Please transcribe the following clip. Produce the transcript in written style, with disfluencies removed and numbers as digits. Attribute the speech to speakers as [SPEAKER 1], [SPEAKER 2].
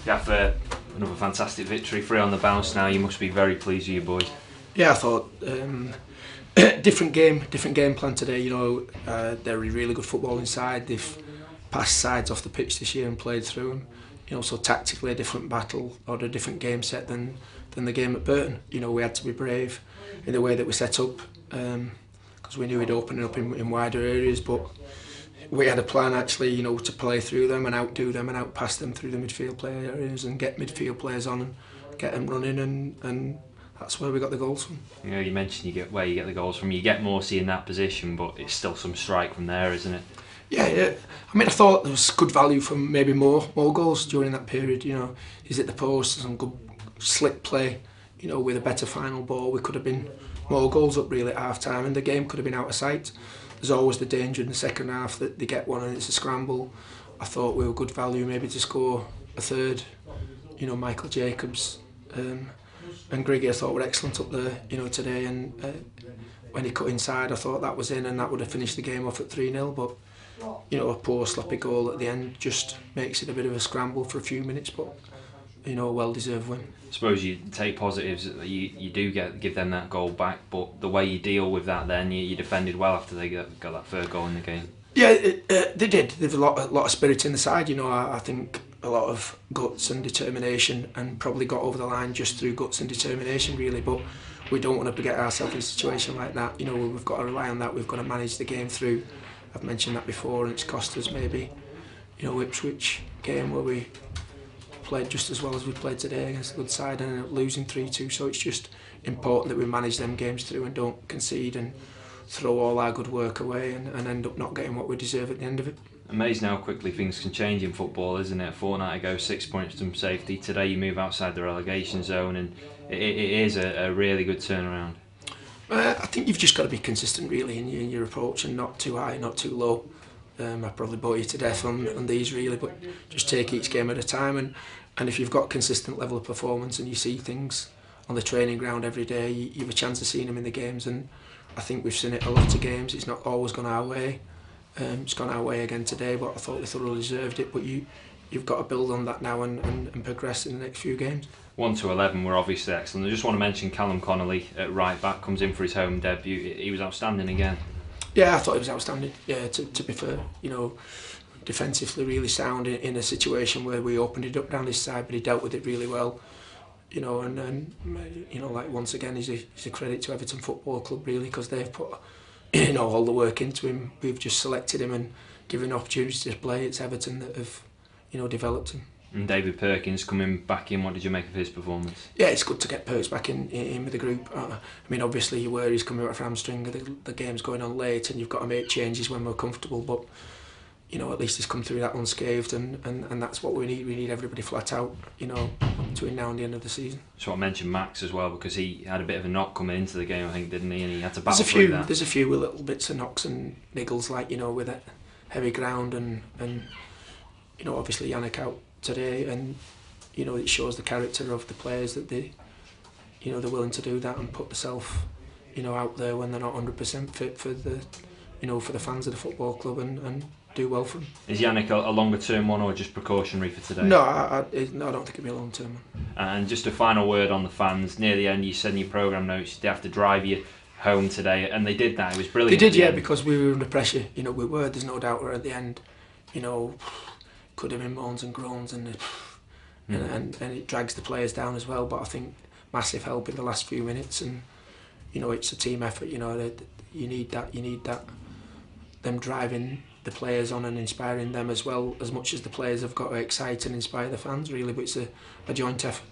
[SPEAKER 1] Gaff, another fantastic victory, 3 on the bounce now. You must be very pleased with your boys.
[SPEAKER 2] Yeah, I thought different game plan today. You know, they're a really good footballing side. They've passed sides off the pitch this year and played through them. You know, so tactically a different battle or a different game set than the game at Burton. You know, we had to be brave in the way that we set up because we knew we'd open it up in wider areas, but we had a plan actually, you know, to play through them and outdo them and outpass them through the midfield player areas and get midfield players on and get them running, and that's where we got the goals from.
[SPEAKER 1] You know, you mentioned you get the goals from. You get Morsey in that position, but it's still some strike from there, isn't it?
[SPEAKER 2] Yeah. I mean, I thought there was good value from maybe more goals during that period. You know, he's at the post, some good slick play. You know, with a better final ball, we could have been more goals up really at half time, and the game could have been out of sight. There's always the danger in the second half that they get one and it's a scramble. I thought we were good value maybe to score a third. You know, Michael Jacobs and Griggy I thought were excellent up there, you know, today, and when he cut inside I thought that was in and that would have finished the game off at 3-0, but you know, a poor sloppy goal at the end just makes it a bit of a scramble for a few minutes, but you know, a well-deserved win.
[SPEAKER 1] I suppose you take positives, you do give them that goal back, but the way you deal with that then, you defended well after they got that third goal in the game.
[SPEAKER 2] Yeah, they did. They've a lot of spirit in the side, you know. I think a lot of guts and determination, and probably got over the line just through guts and determination really, but we don't want to get ourselves in a situation like that. You know, we've got to rely on that. We've got to manage the game through. I've mentioned that before, and it's cost us maybe, you know, Ipswich game where we played just as well as we played today against a good side and ended up losing 3-2. So it's just important that we manage them games through and don't concede and throw all our good work away and end up not getting what we deserve at the end of it.
[SPEAKER 1] Amazing how quickly things can change in football, isn't it? A fortnight ago, 6 points from safety. Today you move outside the relegation zone, and it is a really good turnaround.
[SPEAKER 2] I think you've just got to be consistent really in your approach, and not too high, not too low. I probably bore you to death on these really, but just take each game at a time, and if you've got consistent level of performance and you see things on the training ground every day, you have a chance of seeing them in the games, and I think we've seen it a lot of games. It's not always gone our way. It's gone our way again today, but I thought we thoroughly deserved it. But you've got to build on that now and progress in the next few games.
[SPEAKER 1] 1 to 11 were obviously excellent. I just want to mention Callum Connolly at right back, comes in for his home debut. He was outstanding again.
[SPEAKER 2] Yeah, I thought he was outstanding. Yeah, to be fair, you know, defensively really sound in a situation where we opened it up down this side, but he dealt with it really well. You know, and you know, like once again, he's a credit to Everton Football Club really, because they've put, you know, all the work into him. We've just selected him and given opportunities to play. It's Everton that have, you know, developed him.
[SPEAKER 1] And David Perkins coming back in, what did you make of his performance?
[SPEAKER 2] Yeah, it's good to get Perks back in with the group. I mean, obviously you were, he's coming out of hamstring, the game's going on late and you've got to make changes when we're comfortable, but you know, at least he's come through that unscathed, and that's what we need. We need everybody flat out, you know, between now and the end of the season.
[SPEAKER 1] So I mentioned Max as well, because he had a bit of a knock coming into the game, I think, didn't he? And he had to battle through that.
[SPEAKER 2] There's a few little bits of knocks and niggles, like, you know, with it, heavy ground and you know, obviously Yannick out today, and you know, it shows the character of the players that they, you know, they're willing to do that and put themselves, you know, out there when they're not 100% fit for the, you know, for the fans of the football club, and do well for them.
[SPEAKER 1] Is Yannick a longer term one or just precautionary for today?
[SPEAKER 2] No, I don't think it'll be a long term one.
[SPEAKER 1] And just a final word on the fans. Near the end, you said in your programme notes they have to drive you home today, and they did that. It was brilliant.
[SPEAKER 2] They did, yeah, because we were under pressure. You know, we were. There's no doubt. We're at the end. You know, could have been moans and groans, and it drags the players down as well. But I think massive help in the last few minutes, and you know, it's a team effort. You know, you need that. You need that. Them driving the players on and inspiring them as well, as much as the players have got to excite and inspire the fans really, but it's a joint effort.